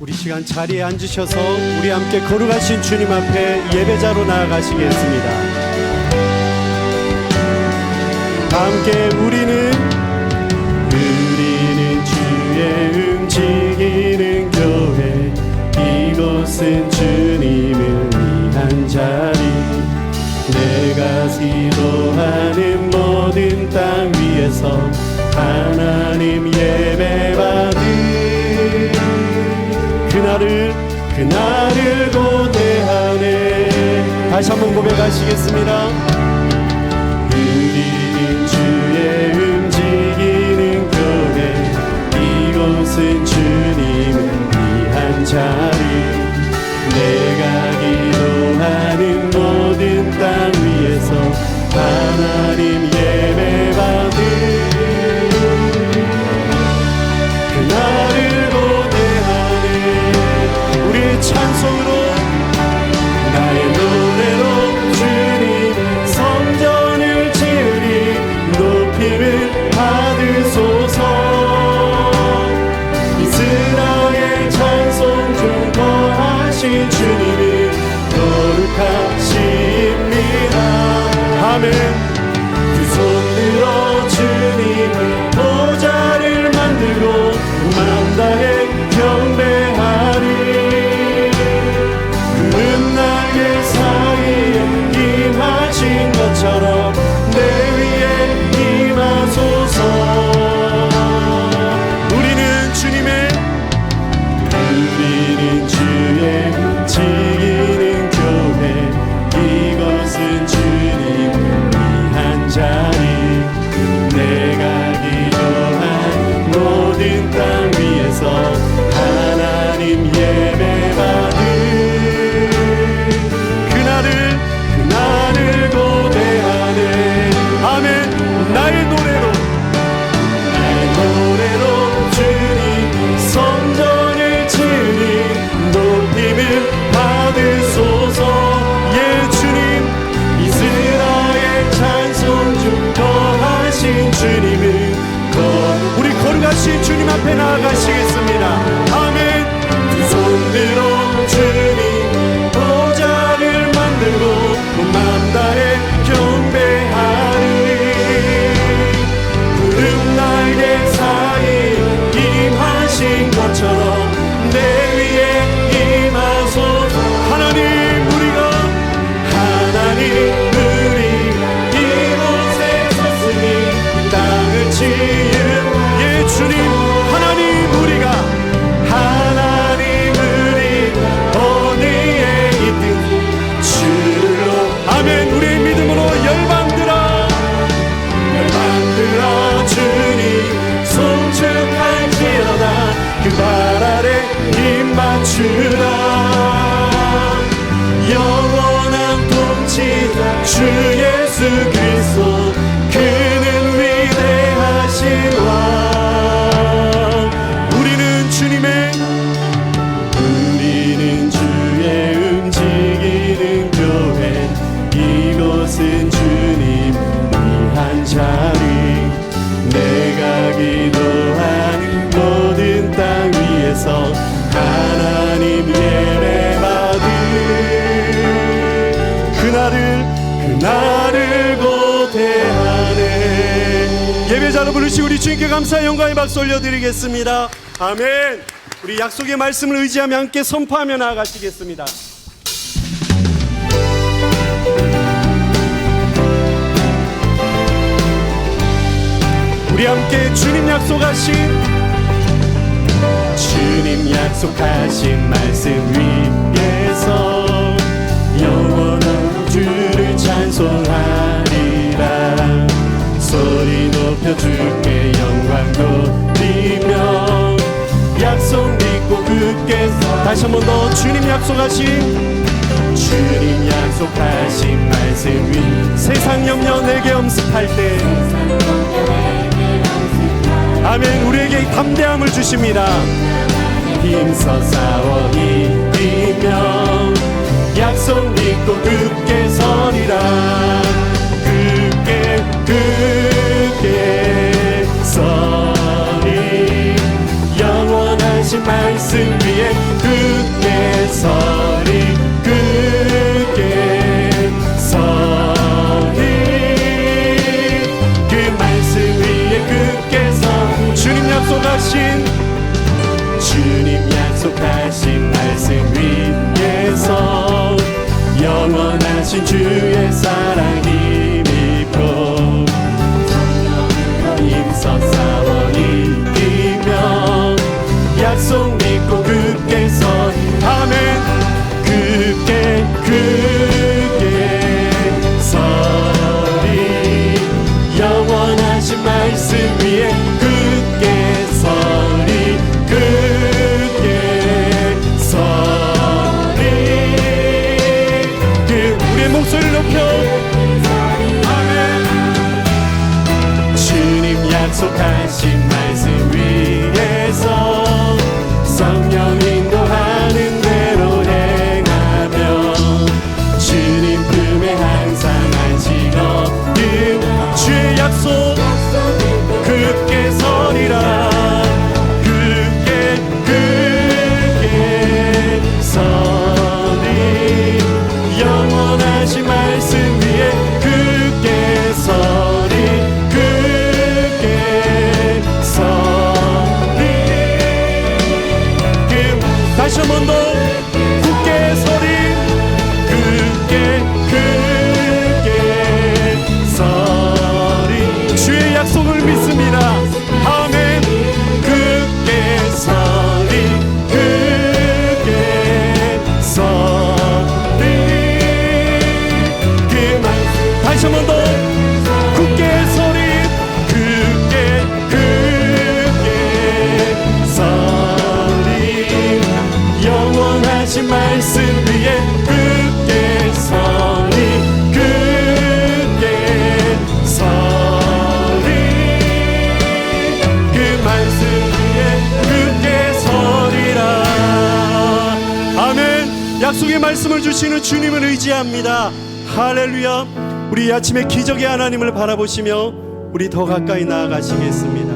우리 시간 자리에 앉으셔서 우리 함께 거룩하신 주님 앞에 예배자로 나아가시겠습니다. 함께 우리는 주의 움직이는 교회, 이곳은 주님을 위한 자리, 내가 기도하는 모든 땅 위에서 하나님 예배받은 그날을 고대하네. 다시 한번 고백하시겠습니다. 우리는 주의 움직이는 교회, 이곳은 주님을 위한 자리, 내가 기도하는 모든 땅 위에서 하나님 예배받은 그날을 고대하네. 우리의 찬송으로, 나의 노래로 주님 성전을 지으리, 높임을 받으소서. 이스라엘 찬송 중 거하신 주님은 거룩하십니다. 아멘. 두 손 들어 주님을 보좌를 만들고 맘 다해 경배하리. 구름 날개 사이에 임하신 것처럼 내 위에 임하소서. 우리는 주의 움직이는 교회, 이것은 주님을 위한 자리, 내가 기도한 모든 땅 위에서 하나님 예배받은 그날을 고대하네. 아멘. 나의 노래로 주님 성전을 지으니 높임을 받으소서. 예 주님, 이스라엘 찬송 중 거하신 주님은 우리 거룩하신 주님 앞에 나아가시겠습니다. 아멘. 두 손 들어 주님 보좌를 만들고 맘 다해 경배하리. 구름 날개 사이 임하신 것처럼 내 위에 임하소서. 하나님 우리 이곳에 섰으니 땅을 지은 예 주님, 하나님 우리 어디에 있든 주로. 아멘. 우리의 믿음으로 열방들아 주님 송축할지어다. 그 발 아래 힘 맞추라. 영원한 통치자 주 예수 그리스도, 그는 위대하신 왕. 우리는 주의 움직이는 교회, 이곳은 주님 위한 자리, 내가 기도하는 모든 땅 위에서 하나님 예배받은 그날을 고대하네. 예배자로 부르시고 우리 주님께 감사의 영광의 박수 올려드리겠습니다. 아멘. 우리 약속의 말씀을 의지하며 함께 선포하며 나아가시겠습니다. 우리 함께 주님 약속하신 말씀 위에서 영원한 주를 찬송하리라. 소리 높여 주께 영광 돌리며 약속 믿고 굳게 다시 한 번 더 주님 약속하신 말씀 위 세상 염려 내게 엄습할 때 아멘. 우리에게 담대함을 주십니다. 힘써 싸워 이기며 약속 믿고 굳게 서리라. 굳게 서리 영원한 영원하신 말씀 위에 굳게 서리 굳게 서리 그 말씀 위에 굳게 서 주님 약속하신 말씀 위에서 영원하신 주의 사랑 힘입고 힘써 싸워 이기며 약속 믿고 굳게 서 아멘 굳게 서리 영원하신 말씀 위에 굳게 서리 굳게 서리 우리의 목소리를 높여 아멘 주님 약속하신 말씀 위에서 성령 인도하는 대로 행하며 주님 품에 항상 안식 얻는 주의 약속 굳게 서리라 굳게 서리 영원하신 말씀 위에 굳게 서리 굳게 서리 다시 한 번 더 굳게 서리 굳게 서리 주의 약속을 믿습니다 아멘 굳게 서리 굳게 서리 그 말 다시 한 번 더 굳게 서리 굳게 서리 영원하신 말씀 위에 굳게 서리 굳게 서리 그 말씀 위에 굳게 서리라 아멘 약속의 말씀을 주시는 주님을 의지합니다 할렐루야 우리 아침에 기적의 하나님을 바라보시며 우리 더 가까이 나아가시겠습니다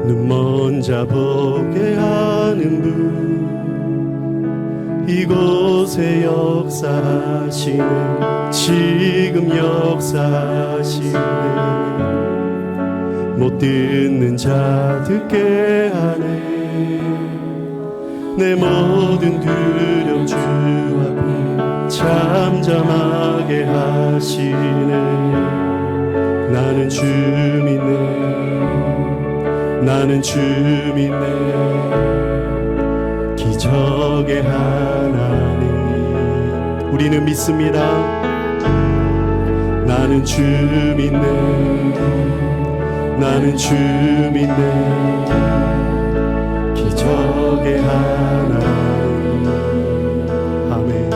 눈 먼저 보게 하는 분 이곳에 역사하시네 지금 역사하시네 못 듣는 자 듣게 하네 내 모든 두려움 주 앞에 잠잠하게 하시네 나는 주 믿네 나는 주 믿네 기적의 하나님 우리는 믿습니다 나는 주 믿네 나는 주 믿네 기적의 하나님 아멘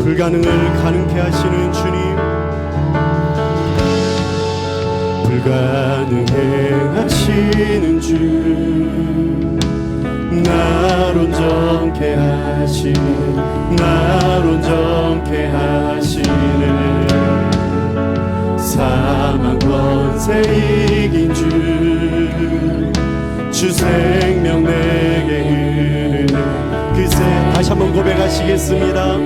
불가능을 가능케 하시는 주님 불가능해 하시는 주 날 온전케 하시네 날 온전케 하시네 사망 권세 이긴 주 생명 내게 흐르네 그새 다시 한번 고백하시겠습니다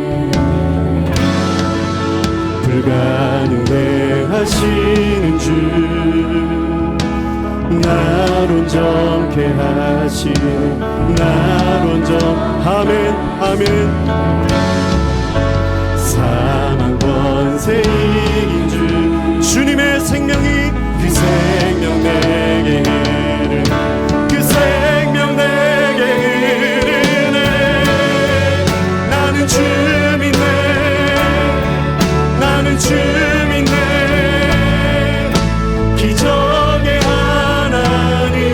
불가능해 하시는 주 날 온전케 하시네 날 온전 아멘 아멘 사망 권세 이긴 주 주님의 생명이 그 생명 내게 흐르네 그 생명 내게 흐르네 나는 주 믿네 나는 주 믿네 기적의 하나님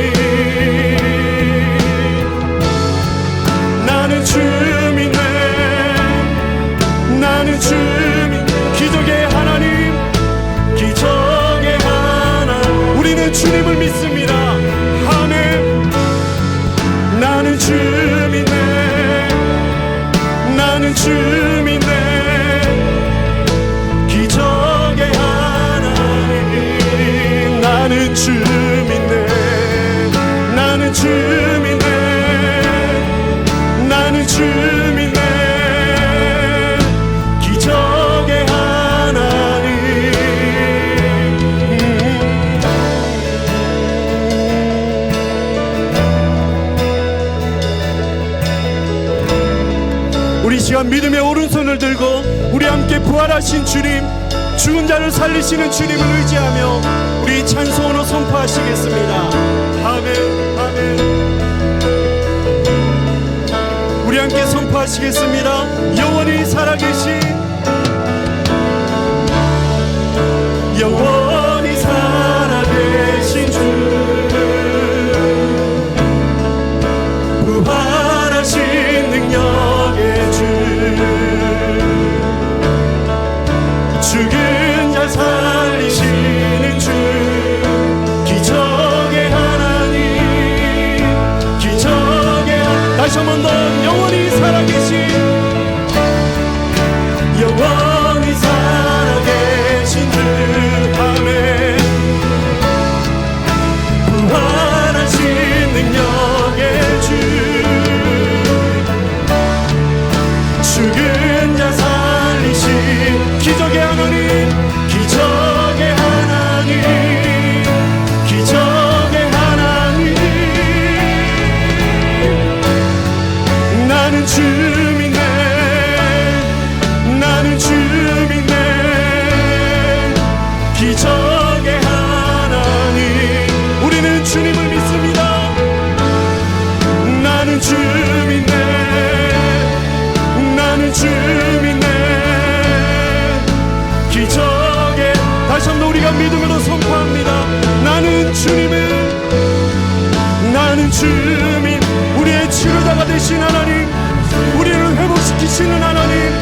주민네 기적의 하나님 나는 주민네 나는 주민네 나는 주민네 기적의 하나님 우리 시간 믿음의 오른손을 들고 우리 함께 부활하신 주님 죽은 자를 살리시는 주님을 의지하며 우리 찬송으로 선포하시겠습니다. 아멘 아멘. 우리 함께 선포하시겠습니다. 영원히 살아계신 영원히 살아계신 주 부활하신 능력의 주 죽은 자 살리시는 주 기적의 하나님 기적의 다시 한 번 더 영원히 살아계신 영원히 살아계신 주 아멘 부활하신 능력의 주 죽은 자 살리신 기적의 하나님 기적의 하나님 기적의 하나님 나는 주민네 나는 주민네 기적의 하나님 우리는 주님을 믿습니다. 나는 주민네 나는 주민네 기적의 다시 한번 우리가 믿음으로 선포합니다. 나는 주님을 나는 주민 우리의 치료자가 되신 하나님 우리를 회복시키시는 하나님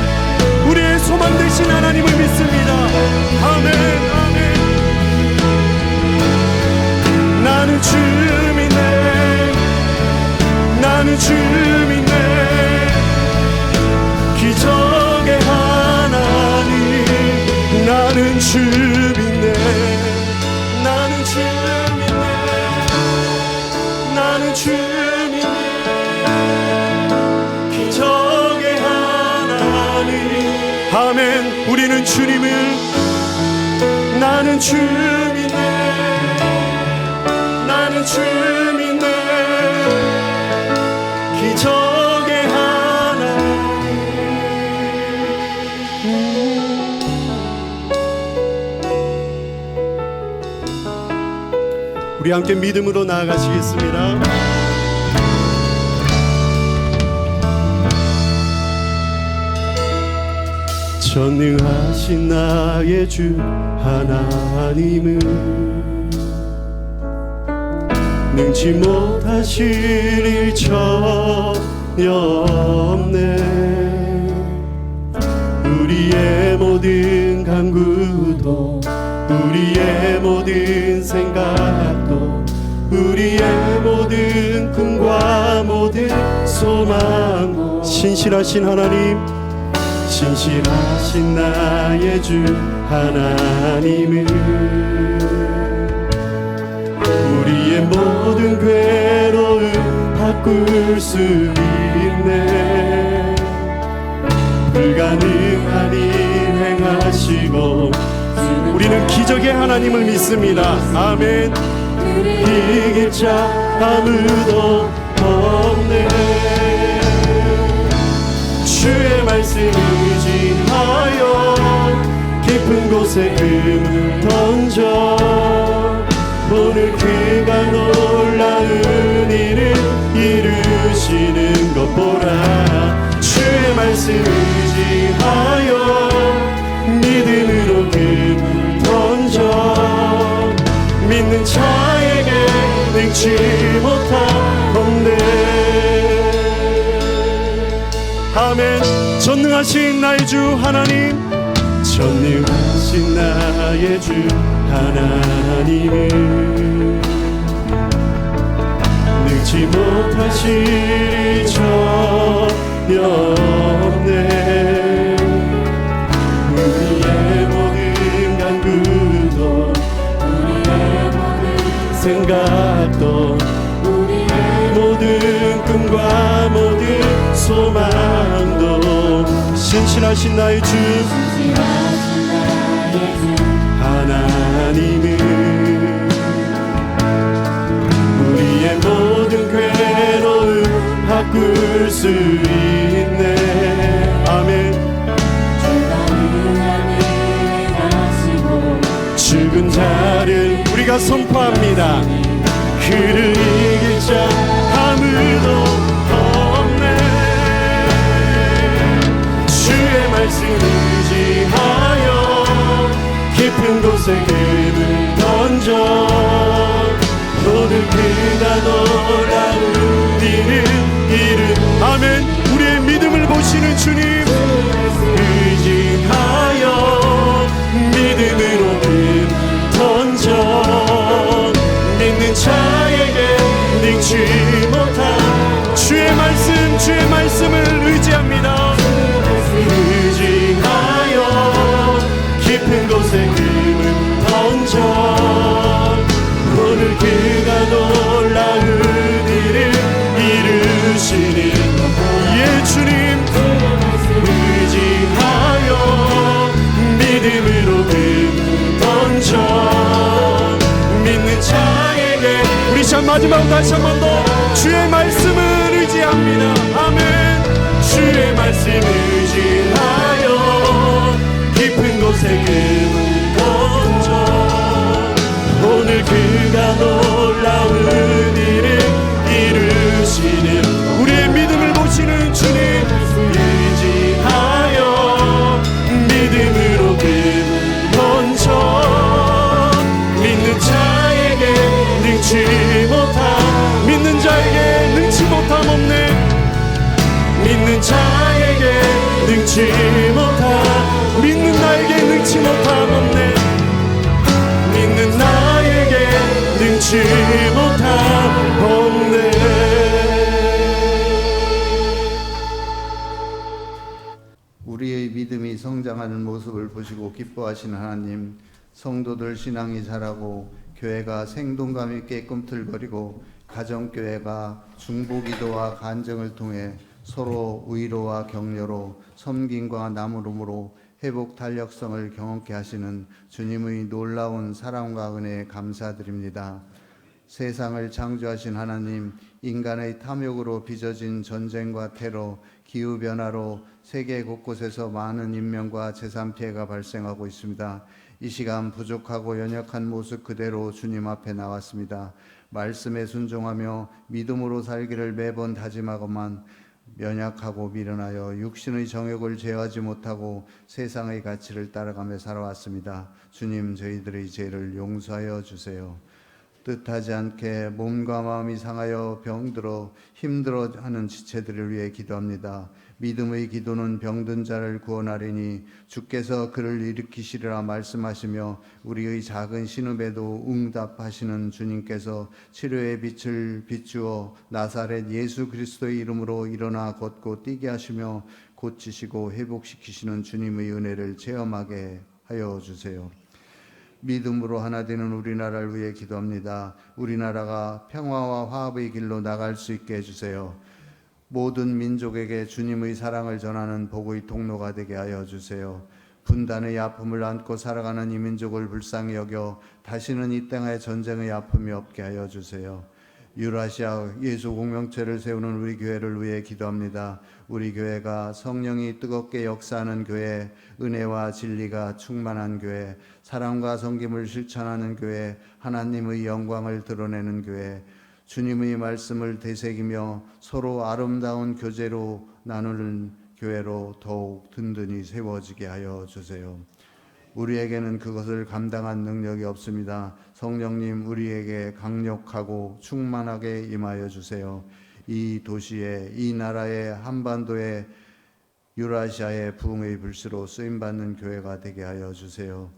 우리의 소망 되신 하나님을 믿습니다. 아멘 아멘. 나는 주민네 나는 주민네 기적의 하나님 나는 주민네 나는 주민네 나는 주민네 기적의 하나님 아멘. 우리는 주님을 나는 주민네 나는 주민네 기적의 하나님 우리 함께 믿음으로 나아가시겠습니다. 전능하신 나의 주 하나님은 능치 못하실 일 전혀 없네. 우리의 모든 간구도 우리의 모든 생각도 우리의 모든 꿈과 모든 소망도 신실하신 하나님 신실하신 나의 주 하나님은 우리의 모든 괴로움 바꿀 수 있네. 불가능한 일 행하시고 우리는 기적의 하나님을 믿습니다. 아멘. 이길 자 아무도 없네. 주의 말씀 의지하여 깊은 곳에 금을 던져 오늘 그가 놀라운 일을 이루시는 것 보라. 주의 말씀 의지하여 믿음으로 금을 던져 믿는 자에게 능치 못한 없네. 아멘. 전능하신 나의 주 하나님 전능하신 나의 주 하나님은 능치 못하실 일 전혀 없네. 신실하신 나의 주 하나님은 우리의 모든 괴로움 바꿀 수 있네. 아멘. 죽은 자를 우리가 선포합니다. 그를 이길 자 아무도 없네. 주의 말씀 의지하여 깊은 곳에 금을 던져 오늘 그가 놀라운 일을 이룬. 아멘. 우리의 믿음을 보시는 주님 의지하여 믿음으로 금 던져 믿는 자에게 능치 못한 주의 말씀을 의지합니다. 의지하여 깊은 곳에 금을 던져 오늘 그가 놀라운 일을 이루시니 예 주님 의지하여 믿음으로 금을 던져 믿는 자에게 우리 참 마지막으로 다시 한 번 더 주의 말씀을 의지합니다. 아멘. 주의 말씀 의지하여 깊은 곳에 금을 던져 오늘 그가 놀라운 일을 이루시는 우리의 믿음을 보시는 주님 의지하여 믿음으로 금을 던져 믿는 자에게 능치 못함 믿는 자에게 능치 못함 없네. 믿는 자에게 능치 못함 믿는 나에게 능치 못함 없네. 믿는 나에게 능치 못함 없네. 우리의 믿음이 성장하는 모습을 보시고 기뻐하시는 하나님, 성도들 신앙이 자라고 교회가 생동감 있게 꿈틀거리고 가정교회가 중보기도와 간증을 통해 서로 위로와 격려로 섬김과 나눔으로 회복 탄력성을 경험케 하시는 주님의 놀라운 사랑과 은혜에 감사드립니다. 세상을 창조하신 하나님, 인간의 탐욕으로 빚어진 전쟁과 테러, 기후변화로 세계 곳곳에서 많은 인명과 재산 피해가 발생하고 있습니다. 이 시간 부족하고 연약한 모습 그대로 주님 앞에 나왔습니다. 말씀에 순종하며 믿음으로 살기를 매번 다짐하고만 연약하고 미련하여 육신의 정욕을 제어하지 못하고 세상의 가치를 따라가며 살아왔습니다. 주님, 저희들의 죄를 용서하여 주세요. 뜻하지 않게 몸과 마음이 상하여 병들어 힘들어하는 지체들을 위해 기도합니다. 믿음의 기도는 병든 자를 구원하리니 주께서 그를 일으키시리라 말씀하시며 우리의 작은 신음에도 응답하시는 주님께서 치료의 빛을 비추어 나사렛 예수 그리스도의 이름으로 일어나 걷고 뛰게 하시며 고치시고 회복시키시는 주님의 은혜를 체험하게 하여 주세요. 믿음으로 하나 되는 우리나라를 위해 기도합니다. 우리나라가 평화와 화합의 길로 나갈 수 있게 해주세요. 모든 민족에게 주님의 사랑을 전하는 복의 통로가 되게 하여 주세요. 분단의 아픔을 안고 살아가는 이 민족을 불쌍히 여겨 다시는 이 땅에 전쟁의 아픔이 없게 하여 주세요. 유라시아 예수 공동체를 세우는 우리 교회를 위해 기도합니다. 우리 교회가 성령이 뜨겁게 역사하는 교회, 은혜와 진리가 충만한 교회, 사랑과 섬김을 실천하는 교회, 하나님의 영광을 드러내는 교회, 주님의 말씀을 되새기며 서로 아름다운 교제로 나누는 교회로 더욱 든든히 세워지게 하여 주세요. 우리에게는 그것을 감당한 능력이 없습니다. 성령님, 우리에게 강력하고 충만하게 임하여 주세요. 이 도시에, 이 나라의, 한반도의, 유라시아의 부흥의 불씨로 쓰임받는 교회가 되게 하여 주세요.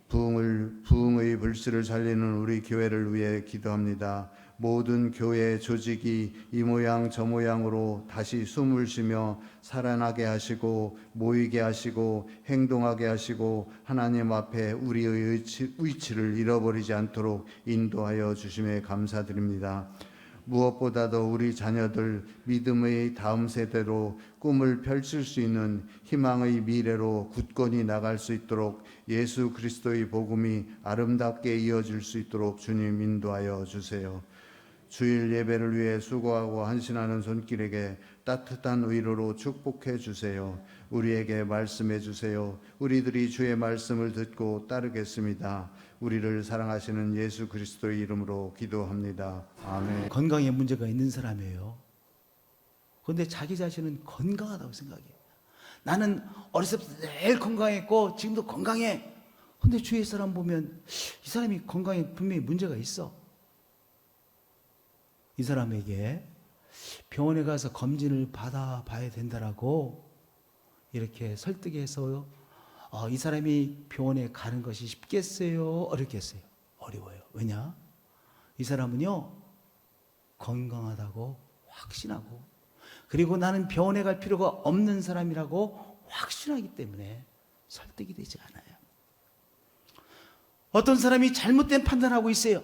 부흥의 불씨를 살리는 우리 교회를 위해 기도합니다. 모든 교회 조직이 이 모양 저 모양으로 다시 숨을 쉬며 살아나게 하시고 모이게 하시고 행동하게 하시고 하나님 앞에 우리의 위치를 잃어버리지 않도록 인도하여 주심에 감사드립니다. 무엇보다도 우리 자녀들 믿음의 다음 세대로 꿈을 펼칠 수 있는 희망의 미래로 굳건히 나갈 수 있도록 예수 그리스도의 복음이 아름답게 이어질 수 있도록 주님 인도하여 주세요. 주일 예배를 위해 수고하고 헌신하는 손길에게 따뜻한 위로로 축복해 주세요. 우리에게 말씀해 주세요. 우리들이 주의 말씀을 듣고 따르겠습니다. 우리를 사랑하시는 예수 그리스도의 이름으로 기도합니다. 아멘. 건강에 문제가 있는 사람이에요. 그런데 자기 자신은 건강하다고 생각해요. 나는 어렸을 때부터 늘 건강했고 지금도 건강해. 그런데 주위의 사람 보면 이 사람이 건강에 분명히 문제가 있어. 이 사람에게 병원에 가서 검진을 받아봐야 된다라고 이렇게 설득해서 이 사람이 병원에 가는 것이 쉽겠어요? 어렵겠어요? 어려워요. 왜냐? 이 사람은요 건강하다고 확신하고, 그리고 나는 병원에 갈 필요가 없는 사람이라고 확신하기 때문에 설득이 되지 않아요. 어떤 사람이 잘못된 판단하고 있어요.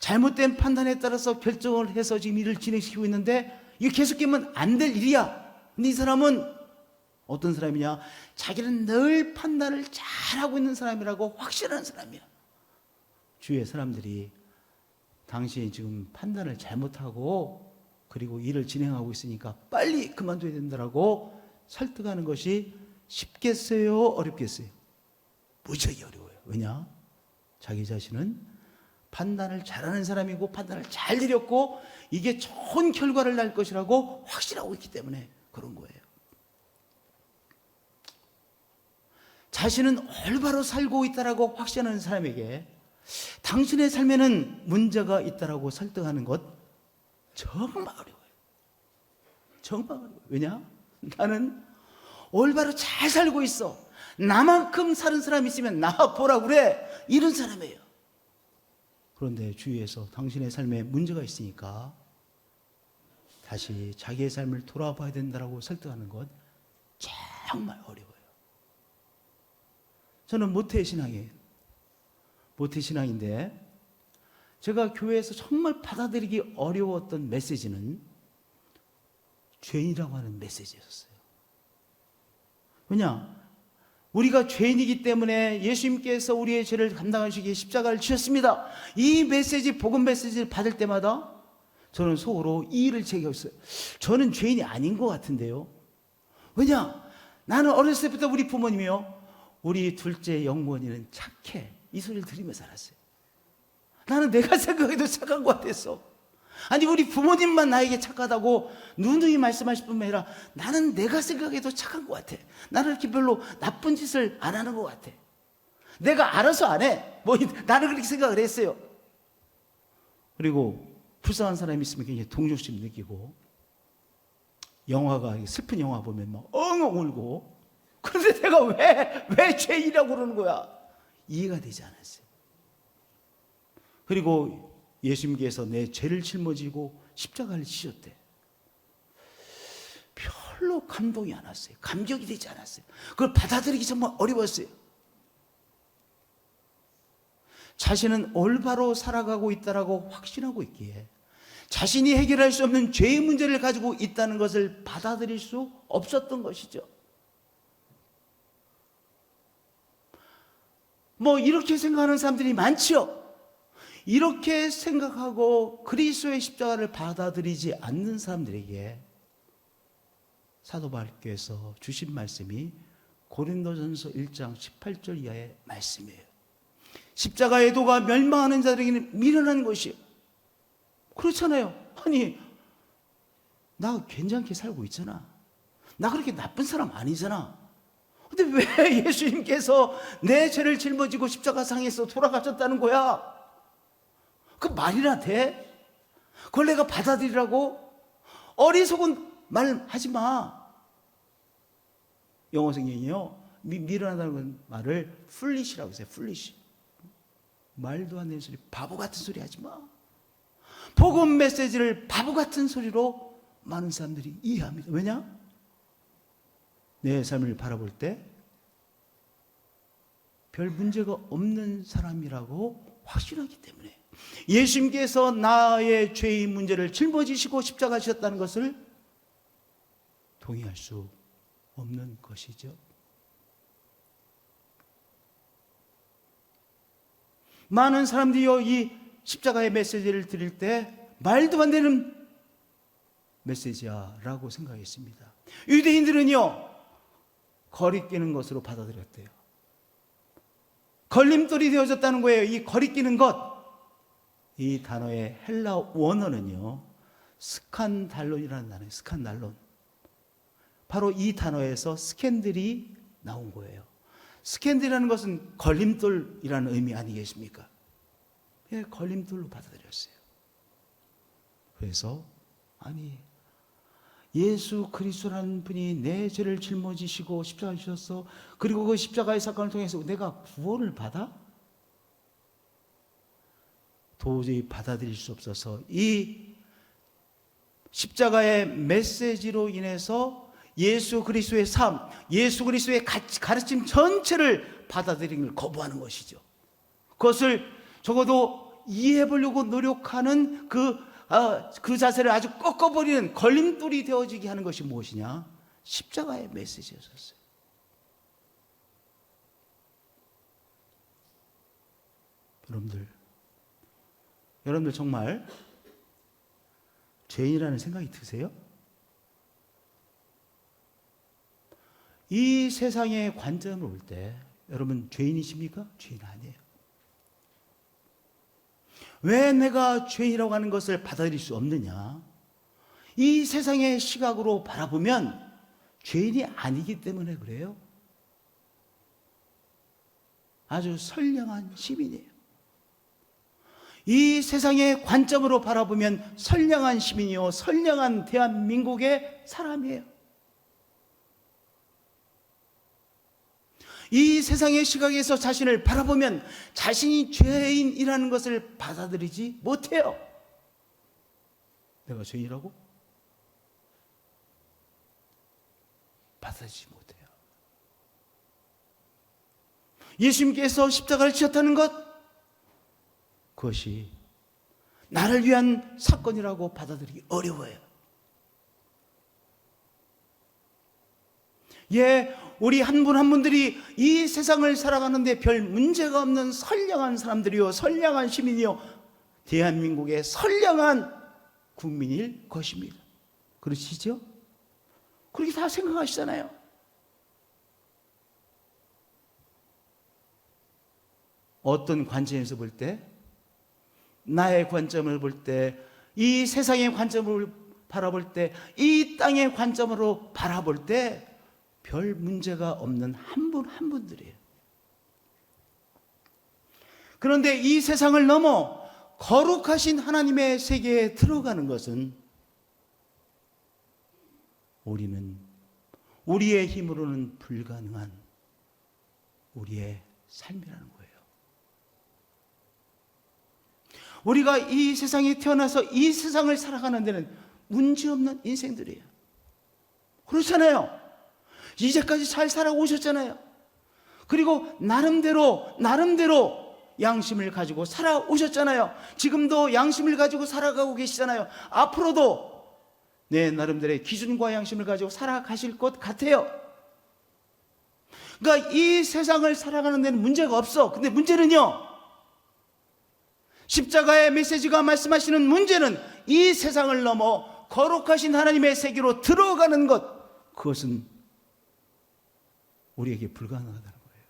잘못된 판단에 따라서 결정을 해서 지금 일을 진행시키고 있는데 이거 계속하면 안 될 일이야. 근데 이 사람은 어떤 사람이냐? 자기는 늘 판단을 잘하고 있는 사람이라고 확신하는 사람이야. 주위의 사람들이 당신이 지금 판단을 잘못하고 그리고 일을 진행하고 있으니까 빨리 그만둬야 된다라고 설득하는 것이 쉽겠어요? 어렵겠어요? 무지하게 어려워요. 왜냐? 자기 자신은 판단을 잘하는 사람이고 판단을 잘 내렸고 이게 좋은 결과를 날 것이라고 확신하고 있기 때문에 그런 거예요. 자신은 올바로 살고 있다라고 확신하는 사람에게 당신의 삶에는 문제가 있다라고 설득하는 것 정말 어려워요. 정말 어려워요. 왜냐? 나는 올바로 잘 살고 있어. 나만큼 사는 사람이 있으면 나 보라 그래. 이런 사람이에요. 그런데 주위에서 당신의 삶에 문제가 있으니까 다시 자기의 삶을 돌아봐야 된다고 설득하는 것 정말 어려워요. 저는 모태신앙이에요. 모태신앙인데 제가 교회에서 정말 받아들이기 어려웠던 메시지는 죄인이라고 하는 메시지였어요. 왜냐? 우리가 죄인이기 때문에 예수님께서 우리의 죄를 감당하시기에 십자가를 지셨습니다. 이 메시지, 복음 메시지를 받을 때마다 저는 속으로 이 일을 제기했어요. 저는 죄인이 아닌 것 같은데요. 왜냐? 나는 어렸을 때부터 우리 부모님이요, 우리 둘째 영원이는 착해. 이 소리를 들으면서 살았어요. 나는 내가 생각해도 착한 것 같았어. 아니 우리 부모님만 나에게 착하다고 누누이 말씀하실 뿐만 아니라 나는 내가 생각해도 착한 것 같아. 나는 이렇게 별로 나쁜 짓을 안 하는 것 같아. 내가 알아서 안 해. 나는 그렇게 생각을 했어요. 그리고 불쌍한 사람이 있으면 굉장히 동정심 느끼고, 영화가 슬픈 영화 보면 막 엉엉 울고, 그런데 내가 왜 죄인이라고 그러는 거야? 이해가 되지 않았어요. 그리고 예수님께서 내 죄를 짊어지고 십자가를 지셨대. 별로 감동이 안 왔어요. 감격이 되지 않았어요. 그걸 받아들이기 정말 어려웠어요. 자신은 올바로 살아가고 있다라고 확신하고 있기에 자신이 해결할 수 없는 죄의 문제를 가지고 있다는 것을 받아들일 수 없었던 것이죠. 이렇게 생각하는 사람들이 많지요. 이렇게 생각하고 그리스도의 십자가를 받아들이지 않는 사람들에게 사도 바울께서 주신 말씀이 고린도전서 1장 18절 이하의 말씀이에요. 십자가의 도가 멸망하는 자들에게는 미련한 것이에요. 그렇잖아요. 아니 나 괜찮게 살고 있잖아. 나 그렇게 나쁜 사람 아니잖아. 근데 왜 예수님께서 내 죄를 짊어지고 십자가상에서 돌아가셨다는 거야? 그 말이나 돼? 그걸 내가 받아들이라고? 어리석은 말 하지 마. 영어 성경이요, 미련하다는 말을 풀리시라고 했어요. 풀리시. 말도 안 되는 소리, 바보 같은 소리 하지 마. 복음 메시지를 바보 같은 소리로 많은 사람들이 이해합니다. 왜냐? 내 삶을 바라볼 때 별 문제가 없는 사람이라고 확신하기 때문에 예수님께서 나의 죄의 문제를 짊어지시고 십자가 지셨다는 것을 동의할 수 없는 것이죠. 많은 사람들이요, 이 십자가의 메시지를 드릴 때 말도 안 되는 메시지야라고 생각했습니다. 유대인들은요, 거리끼는 것으로 받아들였대요. 걸림돌이 되어졌다는 거예요. 이 거리끼는 것. 이 단어의 헬라 원어는요, 스칸달론이라는 단어예요. 스칸달론. 바로 이 단어에서 스캔들이 나온 거예요. 스캔들이라는 것은 걸림돌이라는 의미 아니겠습니까? 예, 걸림돌로 받아들였어요. 그래서 아니, 예수 그리스도라는 분이 내 죄를 짊어지시고 십자가에 지셨어. 그리고 그 십자가의 사건을 통해서 내가 구원을 받아? 도저히 받아들일 수 없어서 이 십자가의 메시지로 인해서 예수 그리스도의 삶, 예수 그리스도의 가르침 전체를 받아들이는 걸 거부하는 것이죠. 그것을 적어도 이해해 보려고 노력하는 그 자세를 아주 꺾어버리는 걸림돌이 되어지게 하는 것이 무엇이냐? 십자가의 메시지였었어요. 여러분들 정말 죄인이라는 생각이 드세요? 이 세상의 관점을 볼 때 여러분 죄인이십니까? 죄인 아니에요. 왜 내가 죄인이라고 하는 것을 받아들일 수 없느냐? 이 세상의 시각으로 바라보면 죄인이 아니기 때문에 그래요. 아주 선량한 시민이에요. 이 세상의 관점으로 바라보면 선량한 시민이요, 선량한 대한민국의 사람이에요. 이 세상의 시각에서 자신을 바라보면 자신이 죄인이라는 것을 받아들이지 못해요. 내가 죄인이라고? 받아들이지 못해요. 예수님께서 십자가를 지셨다는 것, 그것이 나를 위한 사건이라고 받아들이기 어려워요. 예, 우리 한 분 한 분들이 이 세상을 살아가는데 별 문제가 없는 선량한 사람들이요, 선량한 시민이요, 대한민국의 선량한 국민일 것입니다. 그러시죠? 그렇게 다 생각하시잖아요. 어떤 관점에서 볼 때, 나의 관점을 볼 때, 이 세상의 관점을 바라볼 때, 이 땅의 관점으로 바라볼 때 별 문제가 없는 한 분 한 분들이에요. 그런데 이 세상을 넘어 거룩하신 하나님의 세계에 들어가는 것은 우리는 우리의 힘으로는 불가능한 우리의 삶이라는 거예요. 우리가 이 세상에 태어나서 이 세상을 살아가는 데는 문제없는 인생들이에요. 그렇잖아요. 이제까지 잘 살아오셨잖아요. 그리고 나름대로 양심을 가지고 살아오셨잖아요. 지금도 양심을 가지고 살아가고 계시잖아요. 앞으로도 내 나름대로의 기준과 양심을 가지고 살아가실 것 같아요. 그러니까 이 세상을 살아가는 데는 문제가 없어. 근데 문제는요, 십자가의 메시지가 말씀하시는 문제는 이 세상을 넘어 거룩하신 하나님의 세계로 들어가는 것, 그것은 우리에게 불가능하다는 거예요.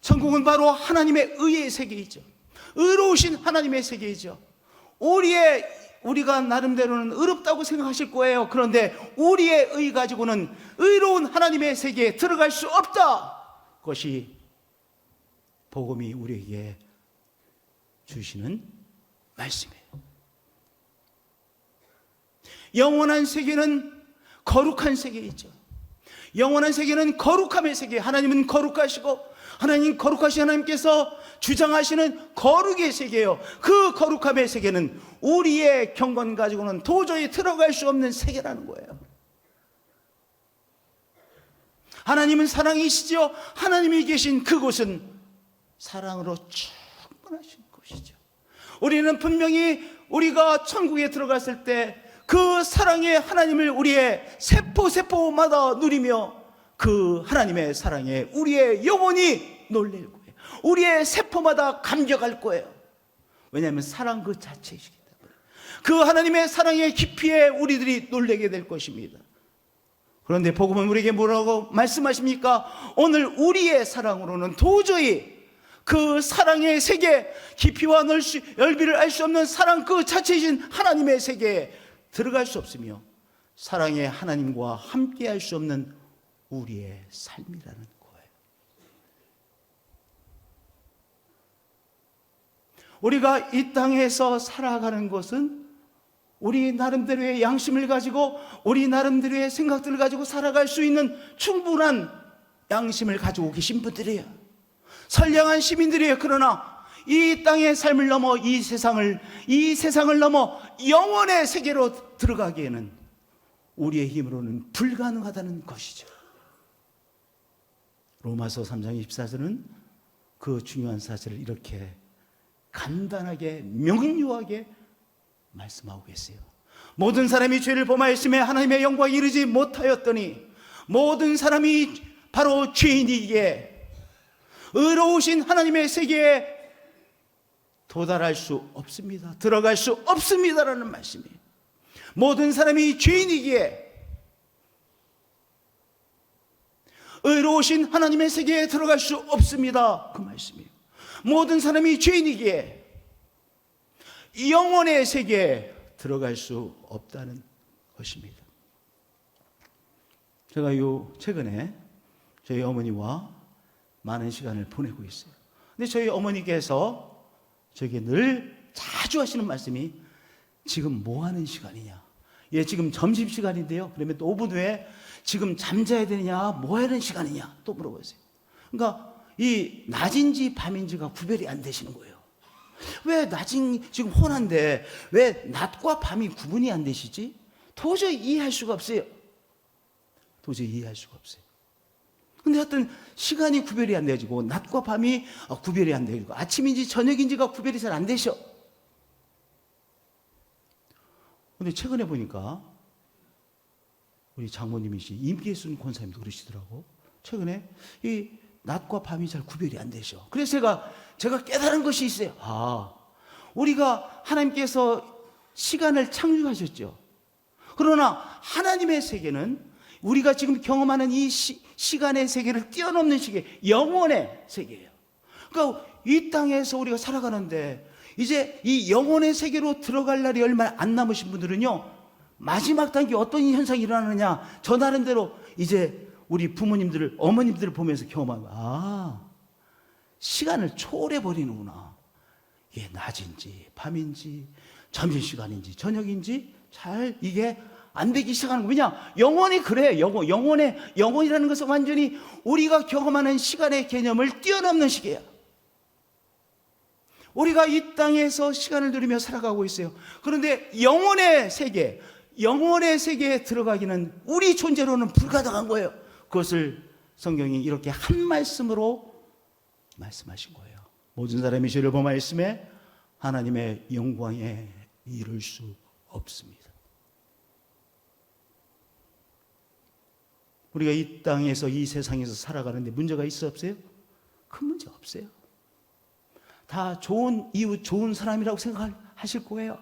천국은 바로 하나님의 의의 세계이죠. 의로우신 하나님의 세계이죠. 우리가 나름대로는 의롭다고 생각하실 거예요. 그런데 우리의 의 가지고는 의로운 하나님의 세계에 들어갈 수 없다. 그것이 복음이 우리에게 주시는 말씀이에요. 영원한 세계는 거룩한 세계이죠. 영원한 세계는 거룩함의 세계. 하나님은 거룩하시고 하나님 거룩하신 하나님께서 주장하시는 거룩의 세계예요. 그 거룩함의 세계는 우리의 경건 가지고는 도저히 들어갈 수 없는 세계라는 거예요. 하나님은 사랑이시죠. 하나님이 계신 그곳은 사랑으로 충분하신 곳이죠. 우리는 분명히 우리가 천국에 들어갔을 때 그 사랑의 하나님을 우리의 세포마다 누리며 그 하나님의 사랑에 우리의 영혼이 놀랄 거예요. 우리의 세포마다 감격할 거예요. 왜냐하면 사랑 그 자체이시기 때문에 그 하나님의 사랑의 깊이에 우리들이 놀라게 될 것입니다. 그런데 복음은 우리에게 뭐라고 말씀하십니까? 오늘 우리의 사랑으로는 도저히 그 사랑의 세계, 깊이와 넓이를 알 수 없는 사랑 그 자체이신 하나님의 세계에 들어갈 수 없으며 사랑의 하나님과 함께 할 수 없는 우리의 삶이라는 거예요. 우리가 이 땅에서 살아가는 것은 우리 나름대로의 양심을 가지고 우리 나름대로의 생각들을 가지고 살아갈 수 있는 충분한 양심을 가지고 계신 분들이에요. 선량한 시민들이에요. 그러나 이 땅의 삶을 넘어 이 세상을 넘어 영원의 세계로 들어가기에는 우리의 힘으로는 불가능하다는 것이죠. 로마서 3장 24절은 그 중요한 사실을 이렇게 간단하게 명료하게 말씀하고 계세요. 모든 사람이 죄를 범하였음에 하나님의 영광에 이르지 못하였더니 모든 사람이 바로 죄인이기에 의로우신 하나님의 세계에 도달할 수 없습니다. 들어갈 수 없습니다라는 말씀이에요. 모든 사람이 죄인이기에 의로우신 하나님의 세계에 들어갈 수 없습니다. 그 말씀이에요. 모든 사람이 죄인이기에 영원의 세계에 들어갈 수 없다는 것입니다. 제가 최근에 저희 어머니와 많은 시간을 보내고 있어요. 근데 저희 어머니께서 저에게 늘 자주 하시는 말씀이 지금 뭐 하는 시간이냐? 예, 지금 점심시간인데요. 그러면 또 5분 후에 지금 잠자야 되느냐? 뭐 하는 시간이냐? 또 물어보세요. 그러니까 이 낮인지 밤인지가 구별이 안 되시는 거예요. 왜 지금 혼한데 왜 낮과 밤이 구분이 안 되시지? 도저히 이해할 수가 없어요. 도저히 이해할 수가 없어요. 근데 하여튼 시간이 구별이 안 되지고 낮과 밤이 구별이 안 되고 아침인지 저녁인지가 구별이 잘 안 되셔. 근데 최근에 보니까 우리 장모님이신 임계순 권사님도 그러시더라고. 최근에 이 낮과 밤이 잘 구별이 안 되셔. 그래서 제가 깨달은 것이 있어요. 우리가 하나님께서 시간을 창조하셨죠. 그러나 하나님의 세계는 우리가 지금 경험하는 이 시간의 세계를 뛰어넘는 시계, 영혼의 세계예요. 그러니까 이 땅에서 우리가 살아가는데 이제 이 영혼의 세계로 들어갈 날이 얼마 안 남으신 분들은요, 마지막 단계 어떤 현상이 일어나느냐, 저 나름대로 이제 우리 부모님들을, 어머님들을 보면서 경험하고, 시간을 초월해버리는구나. 이게 낮인지 밤인지 점심시간인지 저녁인지 잘 이게 안 되기 시작하는 거예요. 왜냐? 영혼이 그래요. 영혼이라는 것은 완전히 우리가 경험하는 시간의 개념을 뛰어넘는 시기예요. 우리가 이 땅에서 시간을 누리며 살아가고 있어요. 그런데 영혼의 세계에 들어가기는 우리 존재로는 불가능한 거예요. 그것을 성경이 이렇게 한 말씀으로 말씀하신 거예요. 모든 사람이 죄를 범하였음에 하나님의 영광에 이를 수 없습니다. 우리가 이 땅에서 이 세상에서 살아가는데 문제가 있어 없어요? 큰 문제 없어요. 다 좋은 이웃, 좋은 사람이라고 생각하실 거예요.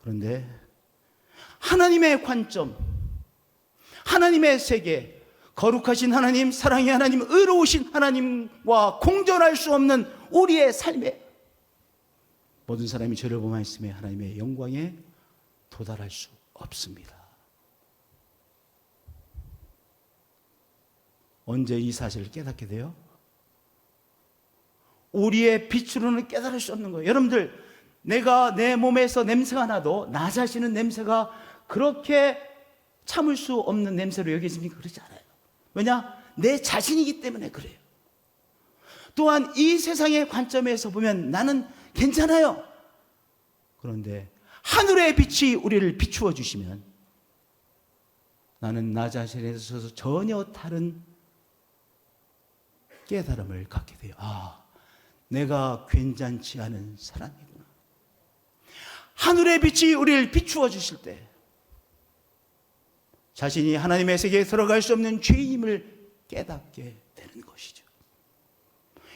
그런데 하나님의 관점, 하나님의 세계, 거룩하신 하나님, 사랑의 하나님, 의로우신 하나님과 공존할 수 없는 우리의 삶에 모든 사람이 죄를 범하였음에 하나님의 영광에 도달할 수 없습니다. 언제 이 사실을 깨닫게 돼요? 우리의 빛으로는 깨달을 수 없는 거예요. 여러분들, 내가 내 몸에서 냄새가 나도 나 자신은 냄새가 그렇게 참을 수 없는 냄새로 여기십니까? 그렇지 않아요. 왜냐? 내 자신이기 때문에 그래요. 또한 이 세상의 관점에서 보면 나는 괜찮아요. 그런데 하늘의 빛이 우리를 비추어 주시면 나는 나 자신에 있어서 전혀 다른 깨달음을 갖게 돼요. 아, 내가 괜찮지 않은 사람이구나. 하늘의 빛이 우리를 비추어 주실 때 자신이 하나님의 세계에 들어갈 수 없는 죄임을 깨닫게 되는 것이죠.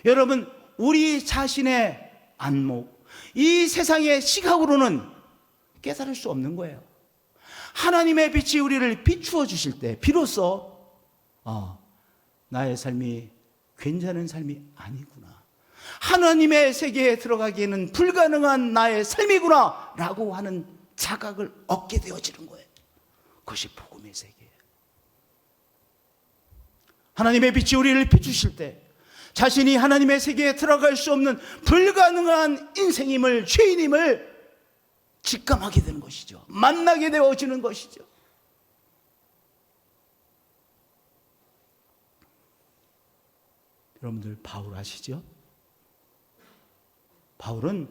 여러분, 우리 자신의 안목, 이 세상의 시각으로는 깨달을 수 없는 거예요. 하나님의 빛이 우리를 비추어 주실 때 비로소 나의 삶이 괜찮은 삶이 아니구나, 하나님의 세계에 들어가기에는 불가능한 나의 삶이구나 라고 하는 자각을 얻게 되어지는 거예요. 그것이 복음의 세계예요. 하나님의 빛이 우리를 비추실 때 자신이 하나님의 세계에 들어갈 수 없는 불가능한 인생임을, 죄인임을 직감하게 되는 것이죠. 만나게 되어지는 것이죠. 여러분들 바울 아시죠? 바울은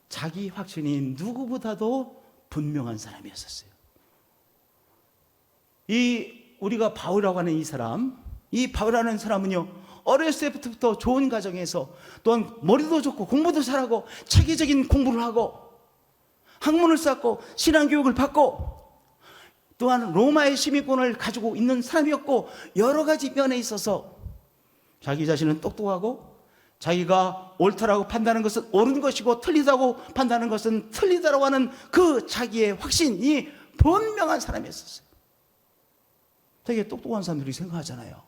자기 확신이 누구보다도 분명한 사람이었어요. 우리가 바울이라고 하는 이 사람, 이 바울이라는 사람은요, 어렸을 때부터 좋은 가정에서 또한 머리도 좋고 공부도 잘하고 체계적인 공부를 하고 학문을 쌓고 신앙교육을 받고 또한 로마의 시민권을 가지고 있는 사람이었고, 여러 가지 면에 있어서 자기 자신은 똑똑하고 자기가 옳다라고 판단하는 것은 옳은 것이고 틀리다고 판단하는 것은 틀리다라고 하는 그 자기의 확신이 분명한 사람이었어요. 되게 똑똑한 사람들이 생각하잖아요.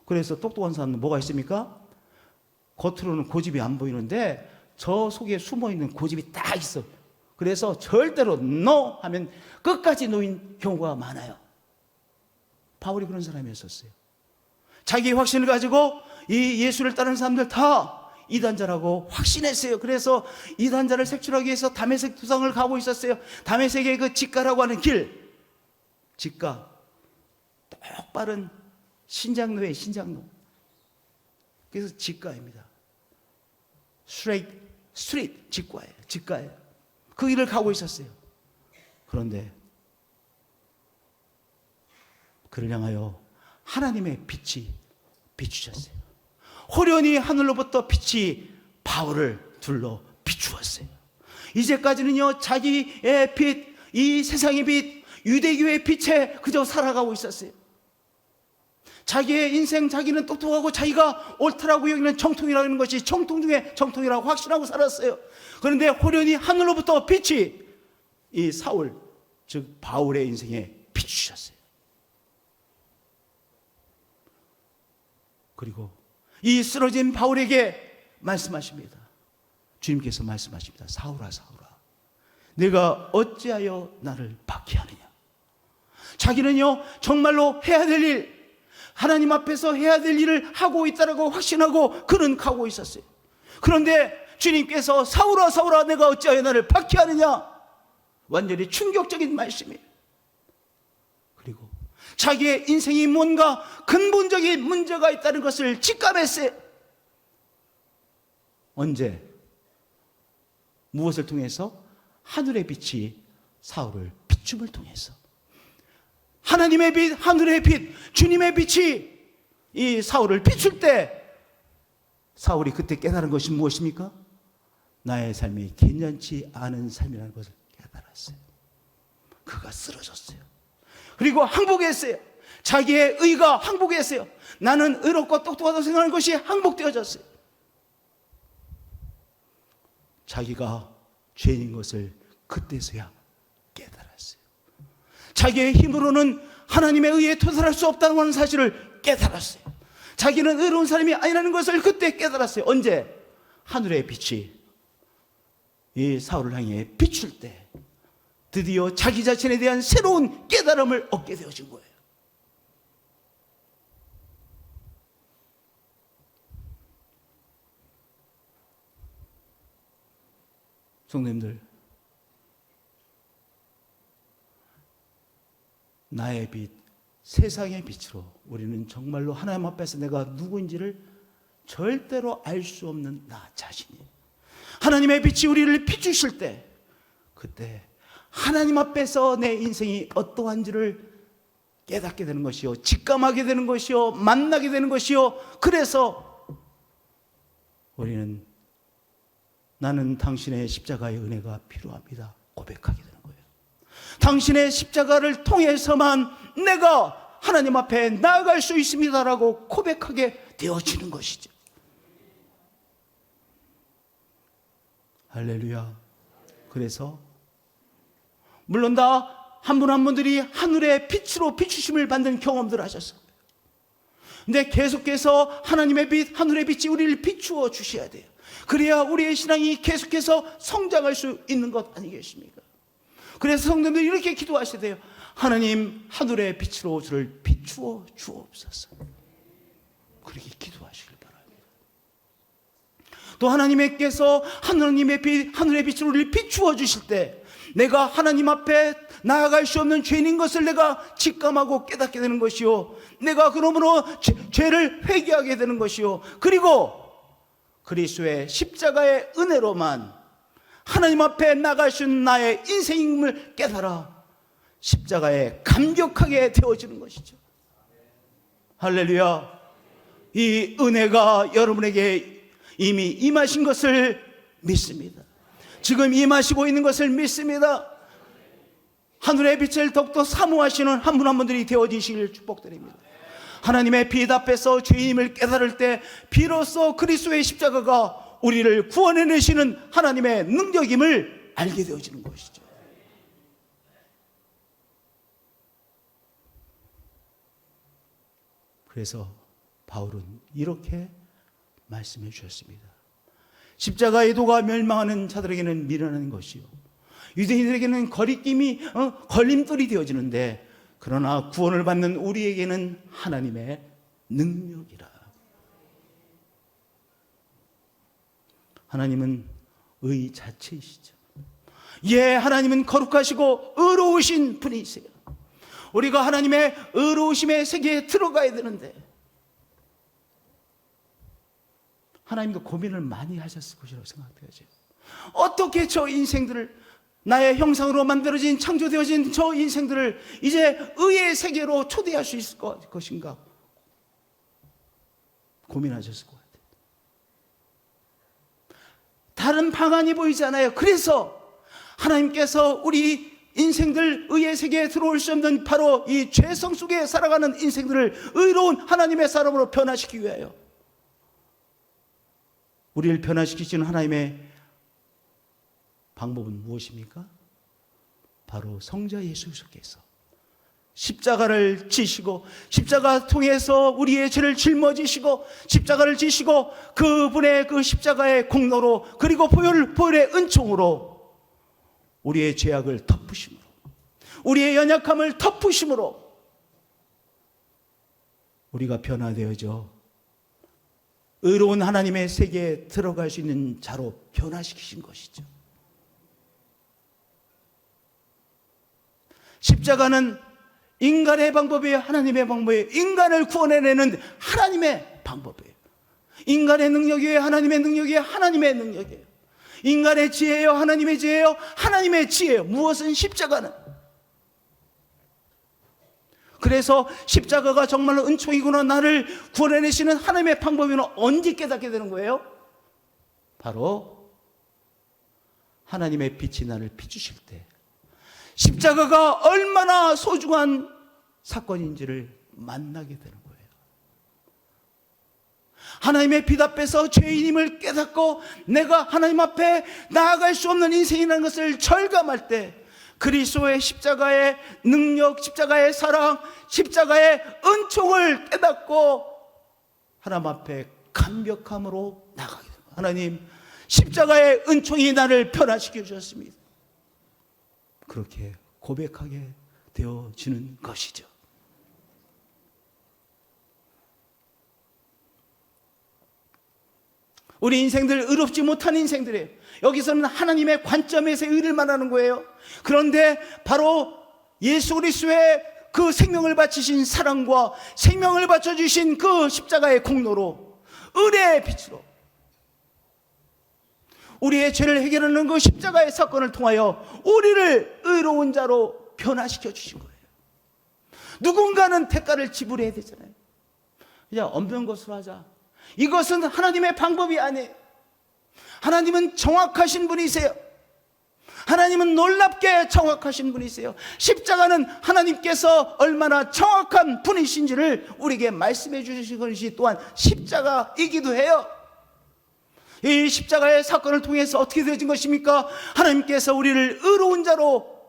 그래서 똑똑한 사람은 뭐가 있습니까? 겉으로는 고집이 안 보이는데 저 속에 숨어있는 고집이 딱 있어. 그래서 절대로 NO 하면 끝까지 놓인 경우가 많아요. 바울이 그런 사람이었어요. 자기 확신을 가지고 이 예수를 따르는 사람들 다 이단자라고 확신했어요. 그래서 이단자를 색출하기 위해서 다메섹 투성을 가고 있었어요. 다메섹의 그 직가라고 하는 길, 직가, 똑바른 신장로의 신장로. 그래서 직가입니다. 스트레이트, 직가예요. 그 길을 가고 있었어요. 그런데 그를 향하여 하나님의 빛이 비추셨어요. 호련히 하늘로부터 빛이 바울을 둘러 비추었어요. 이제까지는요, 자기의 빛, 이 세상의 빛, 유대교의 빛에 그저 살아가고 있었어요. 자기의 인생, 자기는 똑똑하고 자기가 옳다라고 여기는 정통이라는 것이 정통 중에 정통이라고 확신하고 살았어요. 그런데 호련히 하늘로부터 빛이 이 사울, 즉 바울의 인생에 비추셨어요. 그리고 이 쓰러진 바울에게 말씀하십니다. 주님께서 말씀하십니다. 사울아, 사울아, 내가 어찌하여 나를 박해하느냐. 자기는요, 정말로 해야 될 일, 하나님 앞에서 해야 될 일을 하고 있다라고 확신하고 그는 가고 있었어요. 그런데 주님께서 사울아, 사울아, 내가 어찌하여 나를 박해하느냐. 완전히 충격적인 말씀이에요. 그리고 자기의 인생이 뭔가 근본적인 문제가 있다는 것을 직감했어요. 언제? 무엇을 통해서? 하늘의 빛이 사울을 비춤을 통해서. 하나님의 빛, 하늘의 빛, 주님의 빛이 이 사울을 비출 때 사울이 그때 깨달은 것이 무엇입니까? 나의 삶이 괜찮지 않은 삶이라는 것을 깨달았어요. 그가 쓰러졌어요. 그리고 항복했어요. 자기의 의가 항복했어요. 나는 의롭고 똑똑하다고 생각하는 것이 항복되어졌어요. 자기가 죄인인 것을 그때서야 깨달았어요. 자기의 힘으로는 하나님의 의에 도달할 수 없다는 하는 사실을 깨달았어요. 자기는 의로운 사람이 아니라는 것을 그때 깨달았어요. 언제? 하늘의 빛이 이 사울을 향해 비출 때 드디어 자기 자신에 대한 새로운 깨달음을 얻게 되어진 거예요. 성도님들, 나의 빛, 세상의 빛으로 우리는 정말로 하나님 앞에서 내가 누구인지를 절대로 알 수 없는 나 자신이에요. 하나님의 빛이 우리를 비추실 때 그때 하나님 앞에서 내 인생이 어떠한지를 깨닫게 되는 것이요, 직감하게 되는 것이요, 만나게 되는 것이요. 그래서 우리는 나는 당신의 십자가의 은혜가 필요합니다 고백하게 되는 거예요. 당신의 십자가를 통해서만 내가 하나님 앞에 나아갈 수 있습니다라고 고백하게 되어지는 것이죠. 할렐루야. 그래서 물론 다 한 분 한 분들이 하늘의 빛으로 비추심을 받는 경험들을 하셨어요. 근데 계속해서 하나님의 빛, 하늘의 빛이 우리를 비추어 주셔야 돼요. 그래야 우리의 신앙이 계속해서 성장할 수 있는 것 아니겠습니까? 그래서 성도님들이 이렇게 기도하셔야 돼요. 하나님, 하늘의 빛으로 저를 비추어 주옵소서. 그렇게 기도하시길 바랍니다. 또 하나님께서 하나님의 빛, 하늘의 빛으로 우리를 비추어 주실 때 내가 하나님 앞에 나아갈 수 없는 죄인인 것을 내가 직감하고 깨닫게 되는 것이요, 내가 그러므로 죄를 회개하게 되는 것이요, 그리고 그리스도의 십자가의 은혜로만 하나님 앞에 나갈 수 있는 나의 인생임을 깨달아 십자가에 감격하게 되어지는 것이죠. 할렐루야. 이 은혜가 여러분에게 이미 임하신 것을 믿습니다. 지금 임하시고 있는 것을 믿습니다. 하늘의 빛을 더욱더 사모하시는 한 분 한 분들이 되어지시길 축복드립니다. 하나님의 빛 앞에서 죄인임을 깨달을 때 비로소 그리스도의 십자가가 우리를 구원해내시는 하나님의 능력임을 알게 되어지는 것이죠. 그래서 바울은 이렇게 말씀해 주셨습니다. 십자가의 도가 멸망하는 자들에게는 미련한 것이요, 유대인들에게는 거리낌이 걸림돌이 되어지는데, 그러나 구원을 받는 우리에게는 하나님의 능력이라. 하나님은 의 자체이시죠. 예, 하나님은 거룩하시고 의로우신 분이세요. 우리가 하나님의 의로우심의 세계에 들어가야 되는데, 하나님도 고민을 많이 하셨을 것이라고 생각되어져요. 어떻게 저 인생들을, 나의 형상으로 만들어진 창조되어진 저 인생들을 이제 의의 세계로 초대할 수 있을 것인가 고민하셨을 것 같아요. 다른 방안이 보이지 않아요. 그래서 하나님께서 우리 인생들 의의 세계에 들어올 수 없는 바로 이 죄성 속에 살아가는 인생들을 의로운 하나님의 사람으로 변화시키기 위하여, 우리를 변화시키시는 하나님의 방법은 무엇입니까? 바로 성자 예수께서 십자가를 지시고, 십자가 통해서 우리의 죄를 짊어지시고, 십자가를 지시고 그분의 그 십자가의 공로로, 그리고 보혈의 은총으로 우리의 죄악을 덮으심으로, 우리의 연약함을 덮으심으로 우리가 변화되어져 의로운 하나님의 세계에 들어갈 수 있는 자로 변화시키신 것이죠. 십자가는 인간의 방법이에요, 하나님의 방법이에요. 인간을 구원해내는 하나님의 방법이에요. 인간의 능력이에요, 하나님의 능력이에요. 하나님의 능력이에요. 인간의 지혜예요, 하나님의 지혜예요. 하나님의 지혜예요. 무엇은 십자가는. 그래서 십자가가 정말로 은총이구나, 나를 구원해내시는 하나님의 방법이구나, 언제 깨닫게 되는 거예요? 바로 하나님의 빛이 나를 비추실 때, 십자가가 얼마나 소중한 사건인지를 만나게 되는 거예요. 하나님의 빛 앞에서 죄인임을 깨닫고 내가 하나님 앞에 나아갈 수 없는 인생이라는 것을 절감할 때, 그리스도의 십자가의 능력, 십자가의 사랑, 십자가의 은총을 깨닫고 하나님 앞에 감격함으로 나가게 됩니다. 하나님, 십자가의 은총이 나를 변화시켜 주셨습니다. 그렇게 고백하게 되어지는 것이죠. 우리 인생들 의롭지 못한 인생들이에요. 여기서는 하나님의 관점에서 의를 말하는 거예요. 그런데 바로 예수 그리스도의 그 생명을 바치신 사랑과 생명을 바쳐주신 그 십자가의 공로로, 은혜의 빛으로 우리의 죄를 해결하는 그 십자가의 사건을 통하여 우리를 의로운 자로 변화시켜 주신 거예요. 누군가는 대가를 지불해야 되잖아요. 그냥 없는 것으로 하자. 이것은 하나님의 방법이 아니에요. 하나님은 정확하신 분이세요. 하나님은 놀랍게 정확하신 분이세요. 십자가는 하나님께서 얼마나 정확한 분이신지를 우리에게 말씀해 주신 것이 또한 십자가이기도 해요. 이 십자가의 사건을 통해서 어떻게 되어진 것입니까? 하나님께서 우리를 의로운 자로